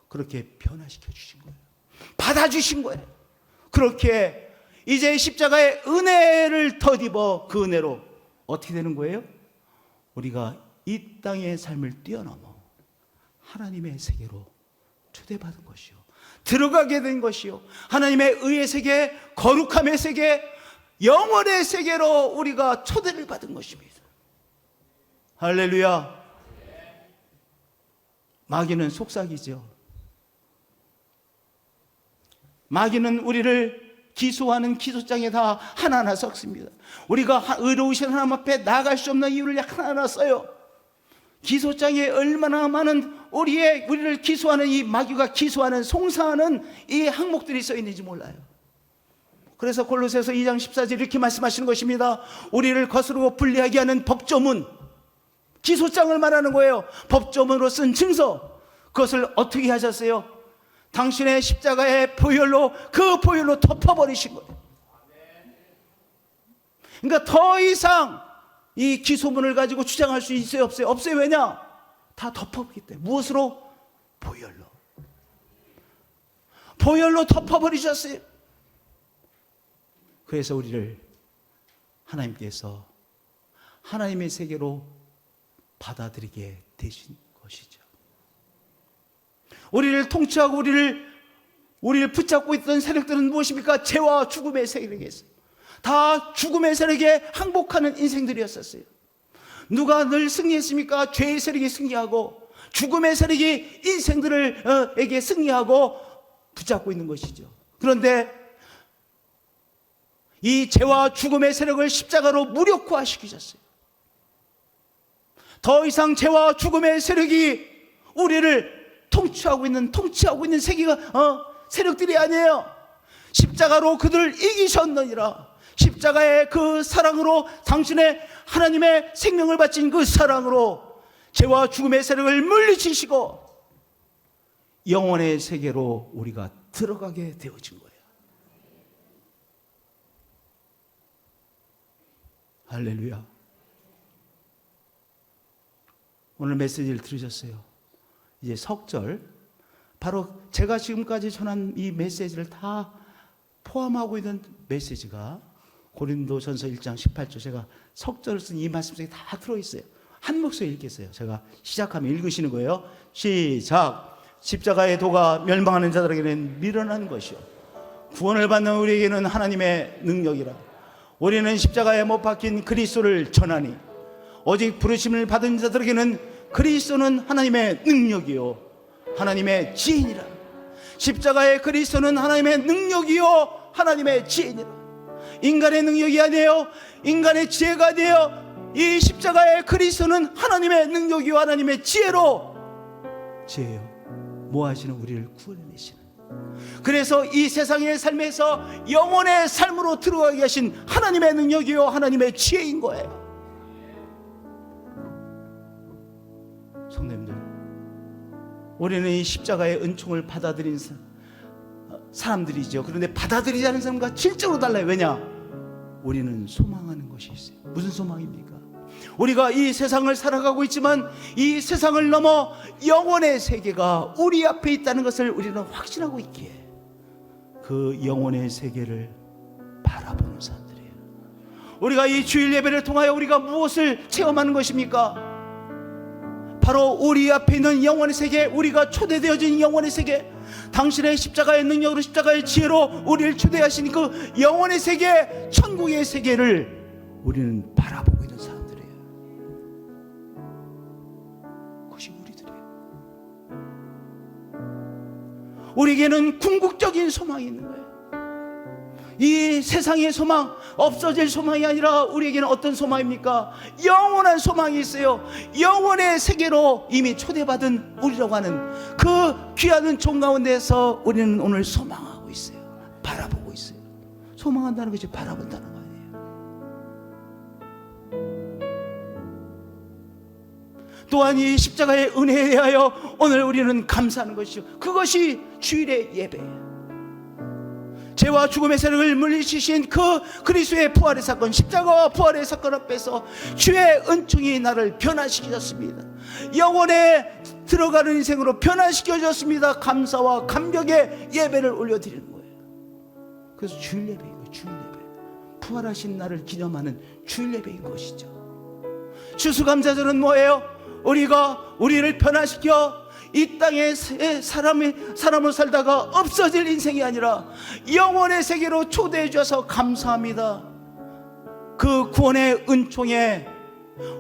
그렇게 변화시켜 주신 거예요. 받아주신 거예요. 그렇게 이제 십자가의 은혜를 덧입어 그 은혜로 어떻게 되는 거예요? 우리가 이 땅의 삶을 뛰어넘어 하나님의 세계로 초대받은 것이요, 들어가게 된 것이요, 하나님의 의의 세계, 거룩함의 세계, 영원의 세계로 우리가 초대를 받은 것입니다. 할렐루야. 마귀는 속삭이죠. 마귀는 우리를 기소하는 기소장에 다 하나하나 섞습니다. 우리가 의로우신 하나님 앞에 나아갈 수 없는 이유를 하나하나 써요. 기소장에 얼마나 많은 우리를 기소하는, 이 마귀가 기소하는, 송사하는 이 항목들이 써 있는지 몰라요. 그래서 골로새서 2장 14절 이렇게 말씀하시는 것입니다. 우리를 거스르고 불리하게 하는 법조문, 기소장을 말하는 거예요. 법조문으로 쓴 증서, 그것을 어떻게 하셨어요? 당신의 십자가의 보혈로, 그 보혈로 덮어버리신 거예요. 그러니까 더 이상 이 기소문을 가지고 주장할 수 있어요, 없어요? 없어요. 왜냐? 다 덮어버리기 때문에. 무엇으로? 보혈로. 보혈로 덮어버리셨어요. 그래서 우리를 하나님께서 하나님의 세계로 받아들이게 되신 것이죠. 우리를 통치하고 우리를 붙잡고 있던 세력들은 무엇입니까? 죄와 죽음의 세력이었어요. 다 죽음의 세력에 항복하는 인생들이었었어요. 누가 늘 승리했습니까? 죄의 세력이 승리하고 죽음의 세력이 인생들에게 승리하고 붙잡고 있는 것이죠. 그런데 이 죄와 죽음의 세력을 십자가로 무력화시키셨어요. 더 이상 죄와 죽음의 세력이 우리를 통치하고 있는 세력들이 아니에요. 십자가로 그들을 이기셨느니라. 십자가의 그 사랑으로, 당신의 하나님의 생명을 바친 그 사랑으로 죄와 죽음의 세력을 물리치시고 영원의 세계로 우리가 들어가게 되어진 거예요. 할렐루야. 오늘 메시지를 들으셨어요. 이제 석절, 바로 제가 지금까지 전한 이 메시지를 다 포함하고 있는 메시지가 고린도전서 1장 18절, 제가 석절을 쓴 이 말씀 속에 다 들어있어요. 한 목소리 읽겠어요. 제가 시작하면 읽으시는 거예요. 시작. 십자가의 도가 멸망하는 자들에게는 미련한 것이요, 구원을 받는 우리에게는 하나님의 능력이라. 우리는 십자가에 못 박힌 그리스도를 전하니 오직 부르심을 받은 자들에게는 그리스도는 하나님의 능력이요 하나님의 지혜니라. 십자가의 그리스도는 하나님의 능력이요 하나님의 지혜니라. 인간의 능력이 아니에요. 인간의 지혜가 아니에요. 이 십자가의 그리스도는 하나님의 능력이요 하나님의 지혜로, 지혜요, 뭐 하시는 우리를 구원해내시는, 그래서 이 세상의 삶에서 영원의 삶으로 들어가게 하신 하나님의 능력이요 하나님의 지혜인 거예요. 성도님들, 우리는 이 십자가의 은총을 받아들인 사람들이죠. 그런데 받아들이지 않은 사람과 질적으로 달라요. 왜냐? 우리는 소망하는 것이 있어요. 무슨 소망입니까? 우리가 이 세상을 살아가고 있지만 이 세상을 넘어 영원의 세계가 우리 앞에 있다는 것을 우리는 확신하고 있기에 그 영원의 세계를 바라보는 사람들이에요. 우리가 이 주일 예배를 통하여 우리가 무엇을 체험하는 것입니까? 바로 우리 앞에 있는 영원의 세계, 우리가 초대되어진 영원의 세계, 당신의 십자가의 능력으로, 십자가의 지혜로 우리를 초대하신 그 영원의 세계, 천국의 세계를 우리는 바라보고 있는 사람들이에요. 그것이 우리들이에요. 우리에게는 궁극적인 소망이 있는 거예요. 이 세상의 소망, 없어질 소망이 아니라 우리에게는 어떤 소망입니까? 영원한 소망이 있어요. 영원의 세계로 이미 초대받은 우리라고 하는 그 귀한 은총 가운데서 우리는 오늘 소망하고 있어요. 바라보고 있어요. 소망한다는 것이 바라본다는 거예요. 또한 이 십자가의 은혜에 대하여 오늘 우리는 감사하는 것이죠. 그것이 주일의 예배예요. 죄와 죽음의 세력을 물리치신 그 그리스도의 부활의 사건, 십자가와 부활의 사건 앞에서 주의 은총이 나를 변화시키셨습니다. 영원에 들어가는 인생으로 변화시켜줬습니다. 감사와 감격의 예배를 올려드리는 거예요. 그래서 주일 예배인 거예요. 주일 예배. 부활하신 날을 기념하는 주일 예배인 것이죠. 추수감사절은 뭐예요? 우리를 변화시켜 이 땅에 사람으로 살다가 없어질 인생이 아니라 영원의 세계로 초대해 주셔서 감사합니다. 그 구원의 은총에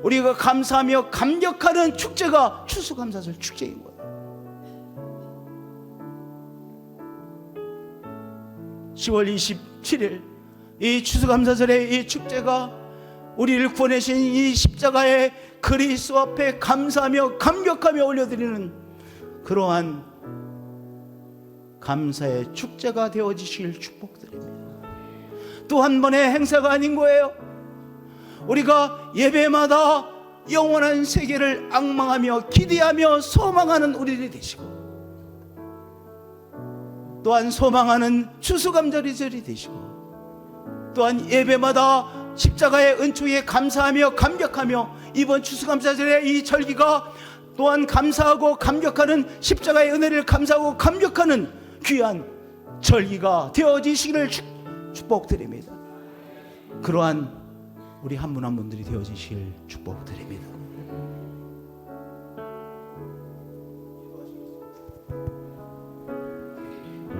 우리가 감사하며 감격하는 축제가 추수감사절 축제인 거예요. 10월 27일 이 추수감사절의 이 축제가 우리를 구원하신 이 십자가의 그리스도 앞에 감사하며 감격하며 올려드리는 그러한 감사의 축제가 되어지시길 축복드립니다. 또 한 번의 행사가 아닌 거예요. 우리가 예배마다 영원한 세계를 앙망하며 기대하며 소망하는 우리들이 되시고, 또한 소망하는 추수감사절이 되시고, 또한 예배마다 십자가의 은총에 감사하며 감격하며 이번 추수감사절의 이 절기가 또한 감사하고 감격하는 십자가의 은혜를 감사하고 감격하는 귀한 절기가 되어지시기를 축복드립니다. 그러한 우리 한 분 한 분들이 되어지시길 축복드립니다.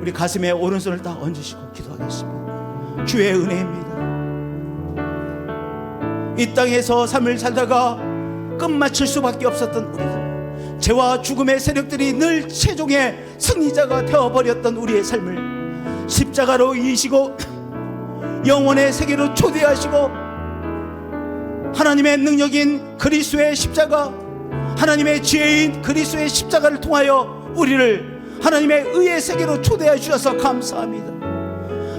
우리 가슴에 오른손을 딱 얹으시고 기도하겠습니다. 주의 은혜입니다. 이 땅에서 삶을 살다가 끝마칠 수밖에 없었던 우리들, 죄와 죽음의 세력들이 늘 최종의 승리자가 되어버렸던 우리의 삶을 십자가로 이기시고 영원의 세계로 초대하시고 하나님의 능력인 그리스도의 십자가, 하나님의 지혜인 그리스도의 십자가를 통하여 우리를 하나님의 의의 세계로 초대해 주셔서 감사합니다.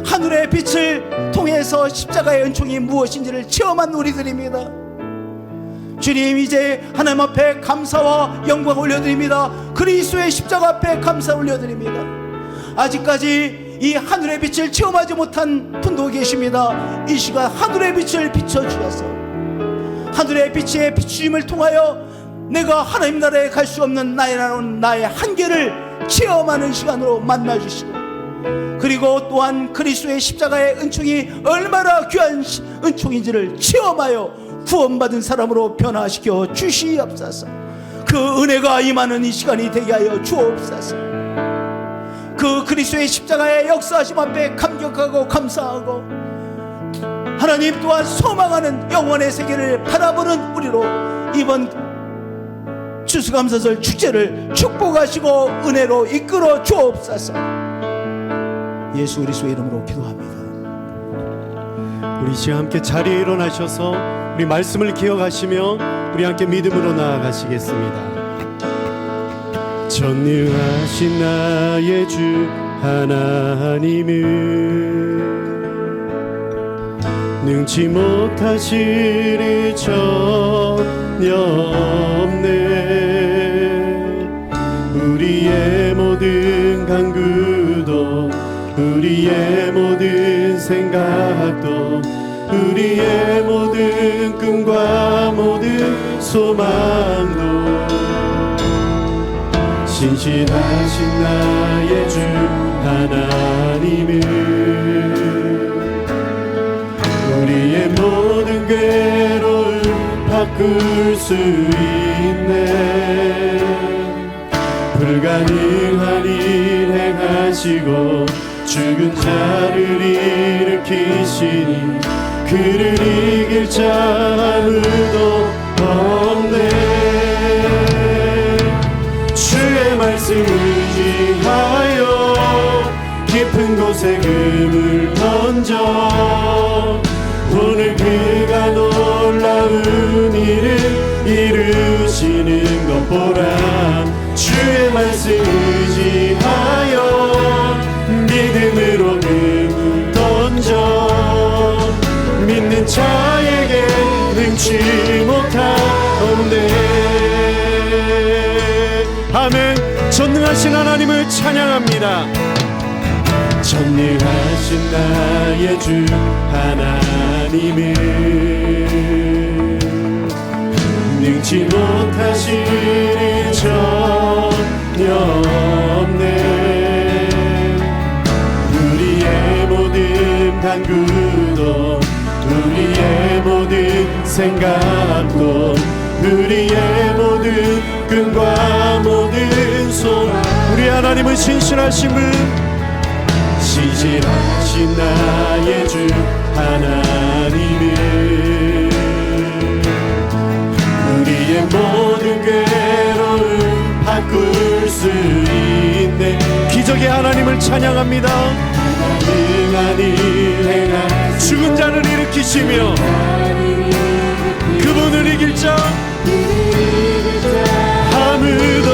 하늘의 빛을 통해서 십자가의 은총이 무엇인지를 체험한 우리들입니다. 주님, 이제 하나님 앞에 감사와 영광 올려드립니다. 그리스도의 십자가 앞에 감사 올려드립니다. 아직까지 이 하늘의 빛을 체험하지 못한 분도 계십니다. 이 시간 하늘의 빛을 비춰주셔서 하늘의 빛의 비추심을 통하여 내가 하나님 나라에 갈 수 없는 나의 한계를 체험하는 시간으로 만나주시고, 그리고 또한 그리스도의 십자가의 은총이 얼마나 귀한 은총인지를 체험하여 구원받은 사람으로 변화시켜 주시옵소서. 그 은혜가 임하는 이 시간이 되게 하여 주옵소서. 그 그리스도의 십자가의 역사하심 앞에 감격하고 감사하고 하나님 또한 소망하는 영원의 세계를 바라보는 우리로 이번 추수감사절 축제를 축복하시고 은혜로 이끌어 주옵소서. 예수 그리스도의 이름으로 기도합니다. 우리 지금 함께 자리에 일어나셔서 우리 말씀을 기억하시며 우리 함께 믿음으로 나아가시겠습니다. 전능하신 나의 주 하나님은 능치 못하실 일 전혀 없네. 우리의 모든 간구도 우리의 모든 생각도 우리의 모든 꿈과 모든 소망도 신실하신 나의 주 하나님은 우리의 모든 괴로움 바꿀 수 있네. 불가능한 일 행하시고 죽은 자를 일으키시니 그를 이길 자 아무도 없네. 주의 말씀 의지하여 깊은 곳에 금을 던져 오늘 그가 놀라운 일을 이루시는 것 보라. 주의 말씀 의지하여 믿음으로 능치 못하옵네. 아멘. 전능하신 하나님을 찬양합니다. 전능하신 나의 주 하나님을 능치 못하실 일 전혀 없네. 우리의 모든 간구도 우리의 모든 생각도 우리의 모든 끈과 모든 소망, 우리 하나님은 신실하신 분, 신실하신 나의 주 하나님을 우리의 모든 괴로움 바꿀 수 있네. 기적의 하나님을 찬양합니다. 능한 일 행하 죽은 자를 일으키시며 그분을 이길 자 아무도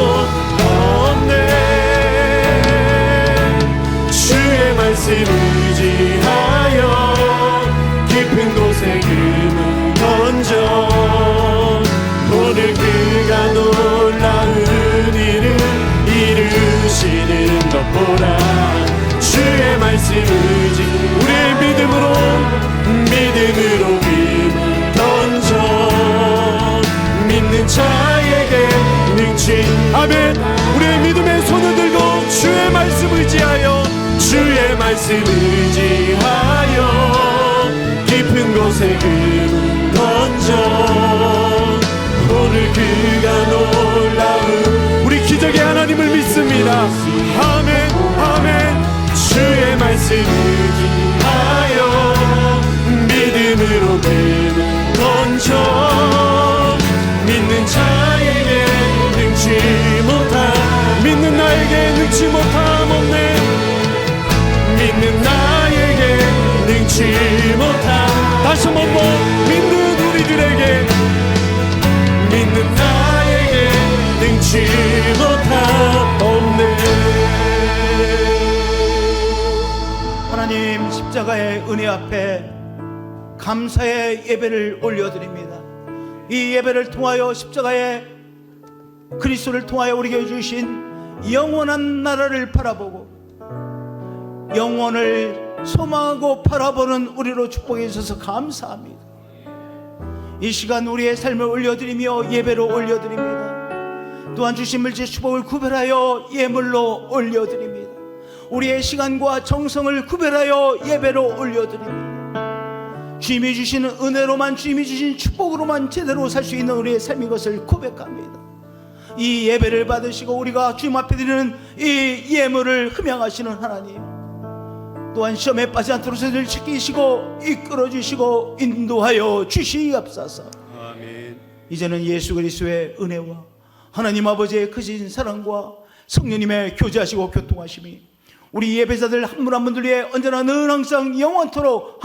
없네. 주의 말씀 의지하여 깊은 곳에 금을 던져 오늘 그가 놀라운 일을 이루시는 것 보라. 주의 말씀 의지 우리의 믿음으로 금을 던져 믿는 자에게 능치. 아멘. 우리의 믿음의 손을 들고 주의 말씀 의지하여 주의 말씀 의지하여 깊은 곳에 금을 던져 오늘 그가 놀라운 우리 기적의 하나님을 믿습니다. 아멘 아멘. 주의 말씀 의지하여 믿음으로 금을 던져 믿는 자에게 능치 못함, 믿는 나에게 능치 못함 없네. 믿는 나에게 능치 못함. 다시 한번 믿는 우리들에게 믿는 나에게 능치 못함 없네. 하나님, 십자가의 은혜 앞에 감사의 예배를 올려드립니다. 이 예배를 통하여 십자가의 그리스도를 통하여 우리에게 주신 영원한 나라를 바라보고 영원을 소망하고 바라보는 우리로 축복해 주셔서 감사합니다. 이 시간 우리의 삶을 올려드리며 예배로 올려드립니다. 또한 주신 물질 축복을 구별하여 예물로 올려드립니다. 우리의 시간과 정성을 구별하여 예배로 올려드립니다. 주님이 주시는 은혜로만, 주님이 주신 축복으로만 제대로 살 수 있는 우리의 삶인 것을 고백합니다. 이 예배를 받으시고 우리가 주님 앞에 드리는 이 예물을 흠양하시는 하나님, 또한 시험에 빠지지 않도록 저희를 지키시고 이끌어 주시고 인도하여 주시옵소서. 아멘. 이제는 예수 그리스도의 은혜와 하나님 아버지의 크신 사랑과 성령님의 교제하시고 교통하심이 우리 예배자들 한 분 한 분들 위해 언제나 늘 항상 영원토록